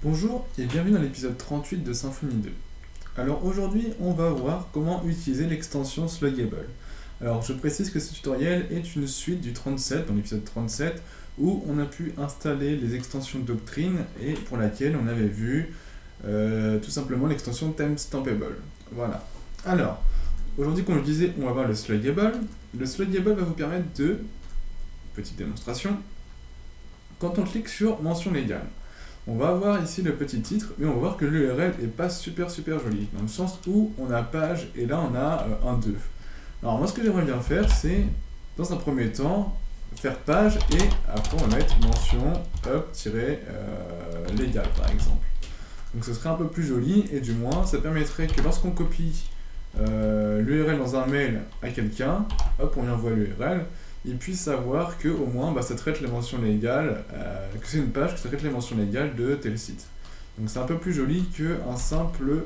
Bonjour et bienvenue dans l'épisode 38 de Symfony 2. Alors aujourd'hui, on va voir comment utiliser l'extension Sluggable. Alors je précise que ce tutoriel est une suite du 37, dans l'épisode 37, où on a pu installer les extensions Doctrine et pour laquelle on avait vu tout simplement l'extension Timestampable. Voilà. Alors, aujourd'hui, comme je disais, on va voir le Sluggable. Le Sluggable va vous permettre de, petite démonstration, quand on clique sur mention légale, on va avoir ici le petit titre, mais on va voir que l'URL est pas super joli, dans le sens où on a page et là on a un 2. Alors moi ce que j'aimerais bien faire, c'est, dans un premier temps, faire page et après on va mettre mention up-légal par exemple. Donc ce serait un peu plus joli et du moins ça permettrait que lorsqu'on copie l'URL dans un mail à quelqu'un, hop on lui envoie l'URL, il puisse savoir que au moins ça traite les mentions légales, que c'est une page qui traite les mentions légales de tel site. Donc c'est un peu plus joli qu'un simple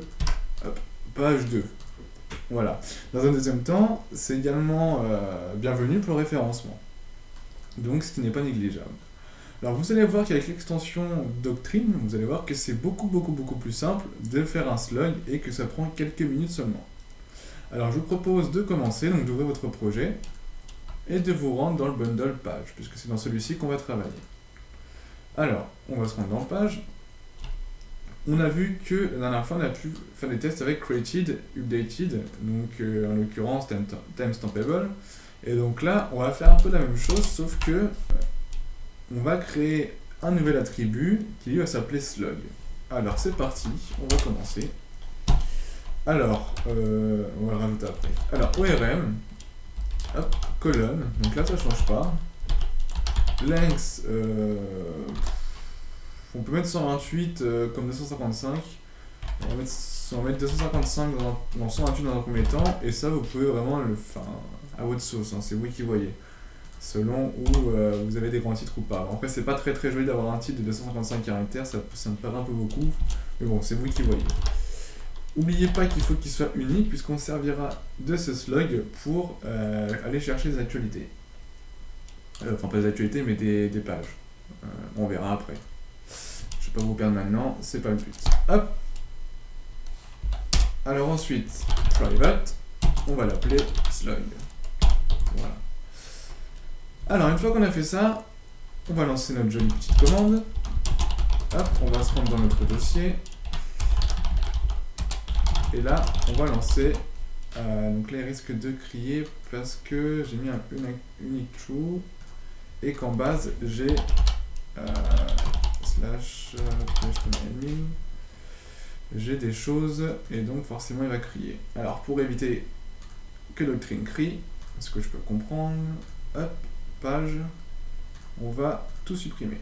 page 2. Voilà. Dans un deuxième temps, c'est également bienvenu pour le référencement. Donc ce qui n'est pas négligeable. Alors vous allez voir qu'avec l'extension Doctrine, vous allez voir que c'est beaucoup plus simple de faire un slug et que ça prend quelques minutes seulement. Alors je vous propose de commencer, donc d'ouvrir votre projet et de vous rendre dans le bundle page, puisque c'est dans celui-ci qu'on va travailler. Alors, on va se rendre dans page. On a vu que la dernière fois, on a pu faire des tests avec created, updated, donc en l'occurrence timestampable. Et donc là, on va faire un peu la même chose, sauf que on va créer un nouvel attribut qui lui va s'appeler slug. Alors c'est parti, on va commencer. Alors, on va le rajouter après. Alors, ORM, hop, colonne, donc là ça change pas. Length, on peut mettre 128 comme 255. On va mettre 255 dans 128 dans un premier temps, et ça vous pouvez vraiment le faire à votre sauce, hein, c'est vous qui voyez, selon où vous avez des grands titres ou pas. Après c'est pas très joli d'avoir un titre de 255 caractères, ça me paraît un peu beaucoup, mais bon c'est vous qui voyez. N'oubliez pas qu'il faut qu'il soit unique, puisqu'on servira de ce slug pour aller chercher des actualités. Enfin, pas des actualités, mais des pages. On verra après. Je ne vais pas vous perdre maintenant, c'est pas le but. Hop. Alors ensuite, private, on va l'appeler slug. Voilà. Alors, une fois qu'on a fait ça, on va lancer notre jolie petite commande. Hop, on va se rendre dans notre dossier. Et là, on va lancer. Donc là, il risque de crier parce que j'ai mis un unique true et qu'en base, j'ai /admin. J'ai des choses et donc forcément, il va crier. Alors, pour éviter que Doctrine crie, ce que je peux comprendre, hop, page, on va tout supprimer.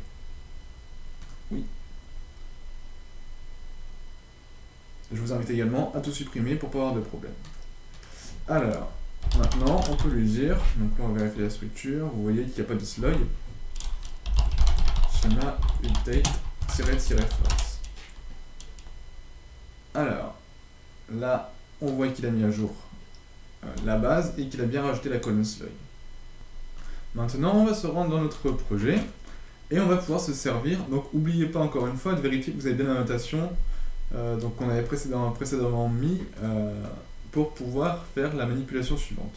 Oui. Je vous invite également à tout supprimer pour pas avoir de problème. Alors, maintenant, on peut lui dire, donc là on va vérifier la structure, vous voyez qu'il n'y a pas de slug. Schema update-force. Alors, là, on voit qu'il a mis à jour la base et qu'il a bien rajouté la colonne slug. Maintenant, on va se rendre dans notre projet et on va pouvoir se servir. Donc, n'oubliez pas encore une fois de vérifier que vous avez bien la notation donc qu'on avait précédemment mis pour pouvoir faire la manipulation suivante.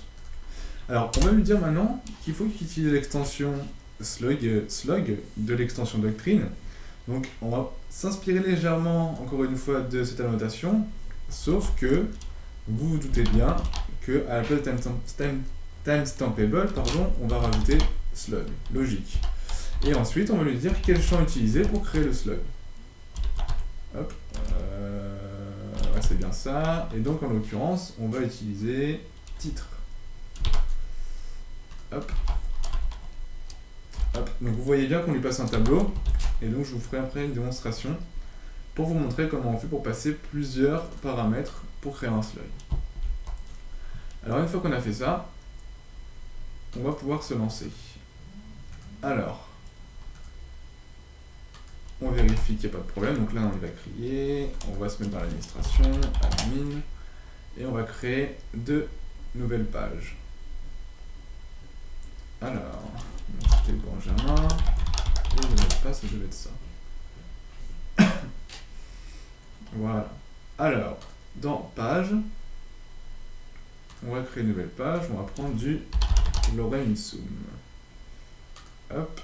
Alors on va lui dire maintenant qu'il faut qu'il utilise l'extension slug de l'extension Doctrine. Donc on va s'inspirer légèrement encore une fois de cette annotation, sauf que vous vous doutez bien que à la place de timestampable, on va rajouter slug, logique. Et ensuite on va lui dire quel champ utiliser pour créer le slug. Hop, ouais, c'est bien ça. Et donc en l'occurrence, on va utiliser titre. Hop. Hop. Donc vous voyez bien qu'on lui passe un tableau. Et donc je vous ferai après une démonstration pour vous montrer comment on fait pour passer plusieurs paramètres pour créer un slug. Alors une fois qu'on a fait ça, on va pouvoir se lancer. Alors, on vérifie qu'il n'y a pas de problème, donc là on va crier, on va se mettre dans l'administration, admin, et on va créer 2 nouvelles pages. Alors, c'était Benjamin, et le mot de passe, ça devait être ça. Voilà. Alors, dans page, on va créer une nouvelle page, on va prendre du lorem ipsum. Hop.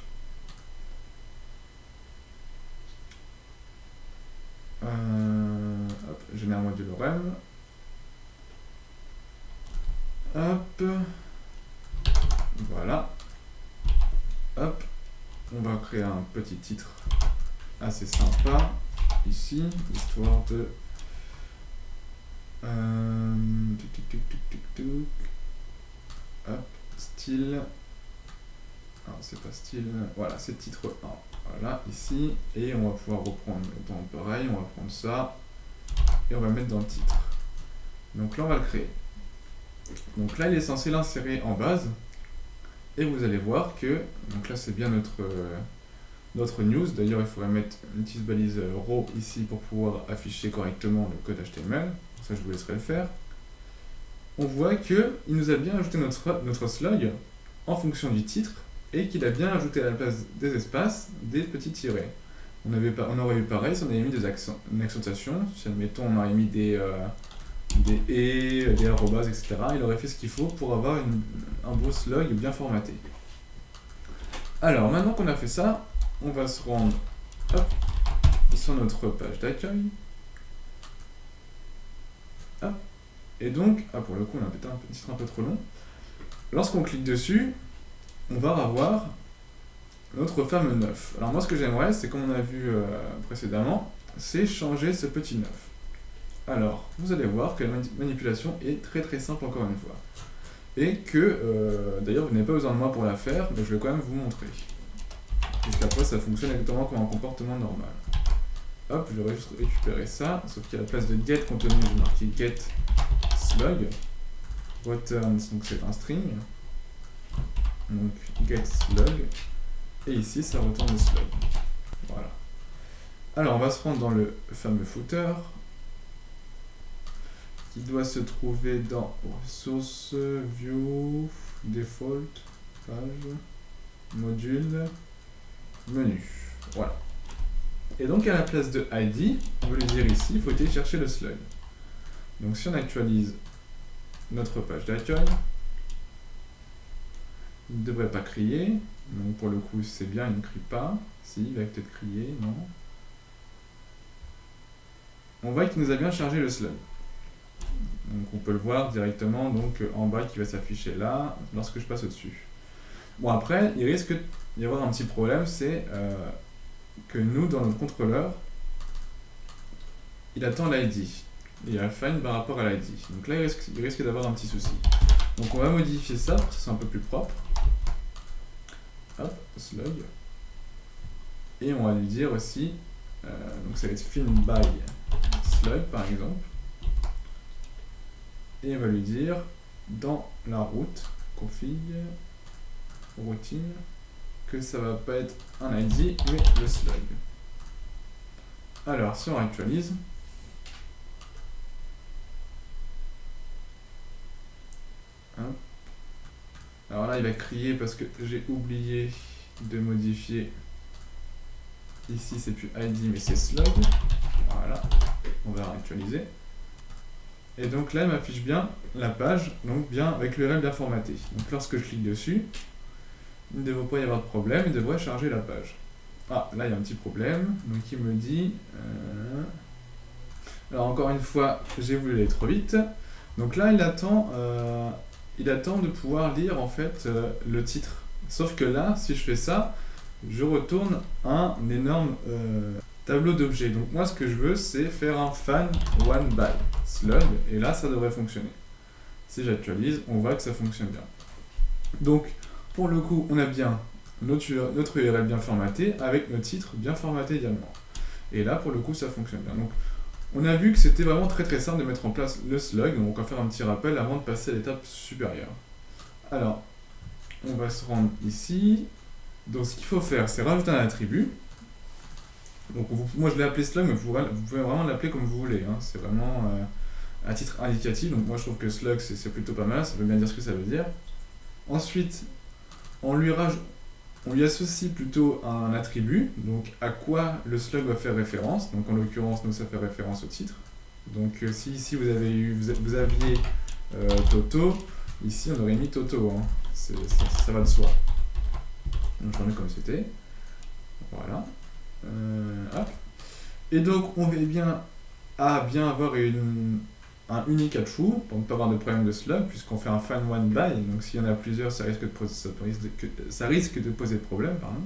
Hop, génère-moi du lorem. Hop. Voilà. Hop. On va créer un petit titre assez sympa ici, histoire de... Hop, style. Alors, c'est pas style. Voilà, c'est titre 1. Voilà, ici. Et on va pouvoir reprendre. Donc, pareil, on va prendre ça. Et on va mettre dans le titre. Donc là, on va le créer. Donc là, il est censé l'insérer en base. Et vous allez voir que. Donc là, c'est bien notre news. D'ailleurs, il faudrait mettre une petite balise raw ici pour pouvoir afficher correctement le code HTML. Ça, je vous laisserai le faire. On voit qu'il nous a bien ajouté notre slug en fonction du titre et qu'il a bien ajouté à la place des espaces des petits tirets. On aurait eu pareil si on avait mis une accentuation. Si, admettons, on aurait mis des et, des arrobas, etc. Il aurait fait ce qu'il faut pour avoir un beau slug bien formaté. Alors, maintenant qu'on a fait ça, on va se rendre hop, sur notre page d'accueil. Hop. Et donc, pour le coup, on a peut-être un titre un peu trop long. Lorsqu'on clique dessus, on va avoir notre fameux 9. Alors moi, ce que j'aimerais, c'est comme on a vu précédemment, c'est changer ce petit 9. Alors, vous allez voir que la manipulation est très très simple encore une fois. Et que, d'ailleurs, vous n'avez pas besoin de moi pour la faire, mais je vais quand même vous montrer. Puisqu'après, ça fonctionne exactement comme un comportement normal. Hop, je vais juste récupérer ça, sauf qu'à la place de get contenu, j'ai marqué get slug. Returns, donc c'est un string. Donc get slug. Et ici, ça retourne le slug. Voilà. Alors, on va se rendre dans le fameux footer, qui doit se trouver dans ressources, view, default, page, module, menu. Voilà. Et donc à la place de ID, on veut lui dire ici, il faut aller chercher le slug. Donc si on actualise notre page d'accueil, il ne devrait pas crier. Donc pour le coup, c'est bien, il ne crie pas. Si, il va peut-être crier, non. On voit qu'il nous a bien chargé le slug. Donc on peut le voir directement donc en bas qui va s'afficher là lorsque je passe au-dessus. Bon après, il risque d'y avoir un petit problème, c'est que nous, dans notre contrôleur, il attend l'ID. Il a find par rapport à l'ID. Donc là, il risque d'avoir un petit souci. Donc on va modifier ça pour que ce soit un peu plus propre. Hop, slug. Et on va lui dire aussi, donc ça va être find by slug par exemple. Et on va lui dire, dans la route, config, routine, que ça va pas être un ID, mais le slug. Alors, si on actualise, hein, alors là, il va crier parce que j'ai oublié de modifier. Ici, c'est plus ID, mais c'est slug. Voilà, on va réactualiser. Et donc là, il m'affiche bien la page, donc bien avec l'URL bien formaté. Donc lorsque je clique dessus, il ne devrait pas y avoir de problème, il devrait charger la page. Ah, là il y a un petit problème, donc il me dit... Alors encore une fois, j'ai voulu aller trop vite. Donc là, il attend de pouvoir lire en fait le titre. Sauf que là, si je fais ça, je retourne un énorme tableau d'objets. Donc moi, ce que je veux, c'est faire un fan one by slug, et là, ça devrait fonctionner. Si j'actualise, on voit que ça fonctionne bien. Donc, pour le coup, on a bien notre URL bien formaté, avec notre titre bien formaté également. Et là, pour le coup, ça fonctionne bien. Donc, on a vu que c'était vraiment très très simple de mettre en place le slug, donc on va faire un petit rappel avant de passer à l'étape supérieure. Alors, on va se rendre ici. Donc, ce qu'il faut faire, c'est rajouter un attribut. Donc, moi, je l'ai appelé slug, mais vous pouvez vraiment l'appeler comme vous voulez. Hein. C'est vraiment à titre indicatif. Donc, moi, je trouve que slug, c'est plutôt pas mal. Ça veut bien dire ce que ça veut dire. Ensuite, on lui rajoute... on lui associe plutôt un attribut, donc à quoi le slug va faire référence. Donc en l'occurrence, nous, ça fait référence au titre. Donc si ici vous aviez Toto, ici on aurait mis Toto, hein. Ça va de soi. Donc je remets comme c'était. Voilà. Hop. Et donc on veut bien avoir un unique à true pour ne pas avoir de problème de slug, puisqu'on fait un find one by, donc s'il y en a plusieurs, ça risque de poser problème. Pardon.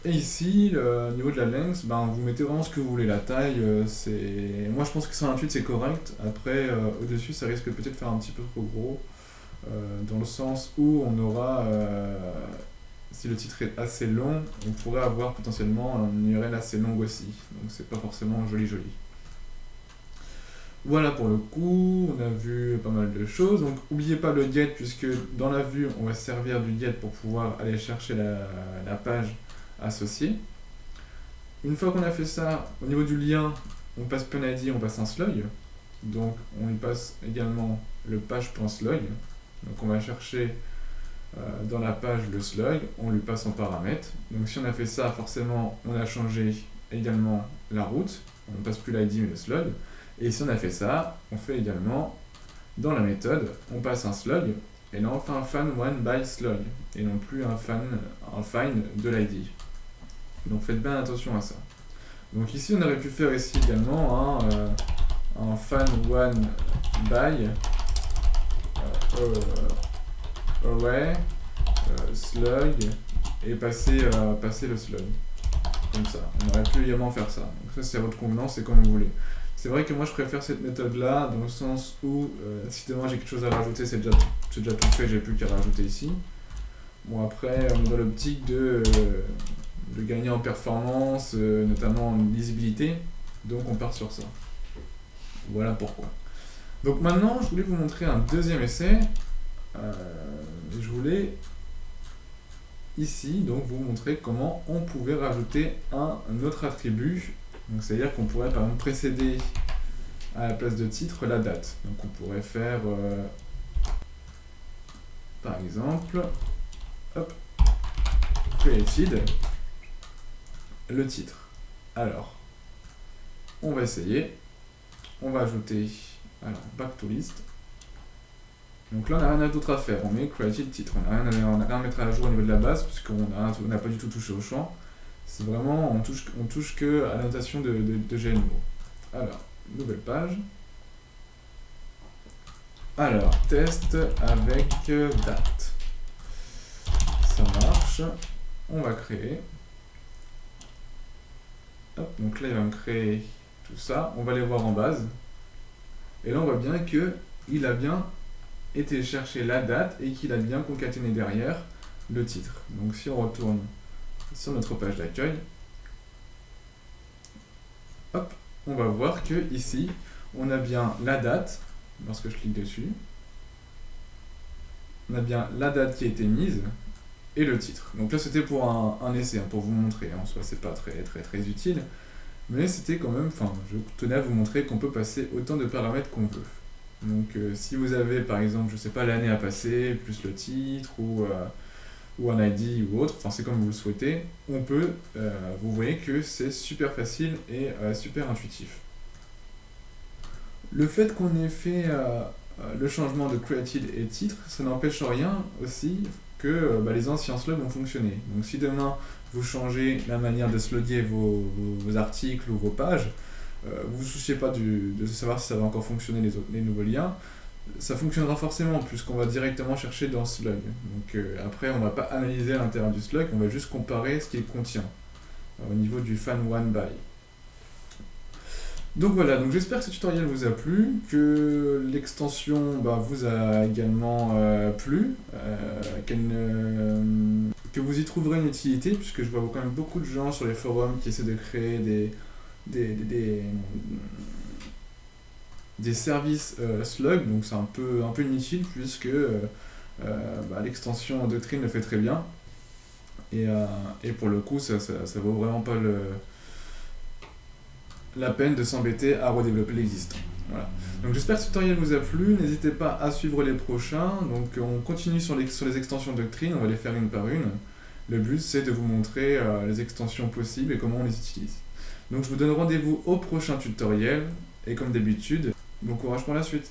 Et ici, au niveau de la length, vous mettez vraiment ce que vous voulez. La taille, moi je pense que 128 c'est correct. Après, au-dessus, ça risque peut-être de faire un petit peu trop gros, dans le sens où on aura, si le titre est assez long, on pourrait avoir potentiellement un URL assez long aussi. Donc c'est pas forcément joli. Voilà pour le coup, on a vu pas mal de choses. Donc n'oubliez pas le get, puisque dans la vue, on va se servir du get pour pouvoir aller chercher la page associée. Une fois qu'on a fait ça, au niveau du lien, on passe PunID, on passe un slug. Donc on lui passe également le page.slug. Donc on va chercher dans la page le slug, on lui passe en paramètre. Donc si on a fait ça, forcément, on a changé également la route. On ne passe plus l'ID mais le slug. Et si on a fait ça, on fait également, dans la méthode, on passe un slug, et là on fait un find one by slug, et non plus un find de l'ID. Donc faites bien attention à ça. Donc ici on aurait pu faire ici également un find one by array slug, et passer le slug. Comme ça. On aurait pu également faire ça. Donc ça c'est à votre convenance, c'est comme vous voulez. C'est vrai que moi je préfère cette méthode-là, dans le sens où si demain j'ai quelque chose à rajouter, c'est déjà tout fait, j'ai plus qu'à rajouter ici. Bon après, on est dans l'optique de gagner en performance, notamment en lisibilité, donc on part sur ça. Voilà pourquoi. Donc maintenant, je voulais vous montrer un deuxième essai. Je voulais ici donc vous montrer comment on pouvait rajouter un autre attribut. Donc c'est-à-dire qu'on pourrait par exemple précéder à la place de titre la date. Donc on pourrait faire par exemple created le titre. Alors on va essayer. On va ajouter back to list. Donc là on n'a rien d'autre à faire. On met created titre. On n'a rien à mettre à jour au niveau de la base puisqu'on n'a pas du tout touché au champ. C'est vraiment, on touche que à la notation de GNO. Alors, nouvelle page. Alors, test avec date. Ça marche. On va créer. Hop, donc là, il va me créer tout ça. On va aller voir en base. Et là, on voit bien qu'il a bien été chercher la date et qu'il a bien concaténé derrière le titre. Donc, si on retourne sur notre page d'accueil, hop, on va voir que ici, on a bien la date, lorsque je clique dessus, on a bien la date qui a été mise et le titre. Donc là, c'était pour un essai, pour vous montrer. En soi, c'est pas très utile, mais c'était quand même, je tenais à vous montrer qu'on peut passer autant de paramètres qu'on veut. Donc si vous avez, par exemple, je sais pas, l'année à passer, plus le titre, ou un ID ou autre, c'est comme vous le souhaitez, on peut, vous voyez que c'est super facile et super intuitif. Le fait qu'on ait fait le changement de created et titre, ça n'empêche rien aussi que les anciens slugs vont fonctionner. Donc si demain vous changez la manière de slugger vos articles ou vos pages, vous ne vous souciez pas de savoir si ça va encore fonctionner les nouveaux liens, ça fonctionnera forcément puisqu'on va directement chercher dans slug. Donc après on va pas analyser à l'intérieur du slug, on va juste comparer ce qu'il contient au niveau du find one by. Donc voilà, donc j'espère que ce tutoriel vous a plu, que l'extension vous a également plu, que vous y trouverez une utilité, puisque je vois quand même beaucoup de gens sur les forums qui essaient de créer des services slug, donc c'est un peu inutile puisque l'extension Doctrine le fait très bien, et pour le coup ça vaut vraiment pas la peine de s'embêter à redévelopper l'existant. Voilà. Donc j'espère que ce tutoriel vous a plu, n'hésitez pas à suivre les prochains. Donc on continue sur les extensions Doctrine, on va les faire une par une. Le but, c'est de vous montrer les extensions possibles et comment on les utilise. Donc je vous donne rendez-vous au prochain tutoriel, et comme d'habitude, bon courage pour la suite.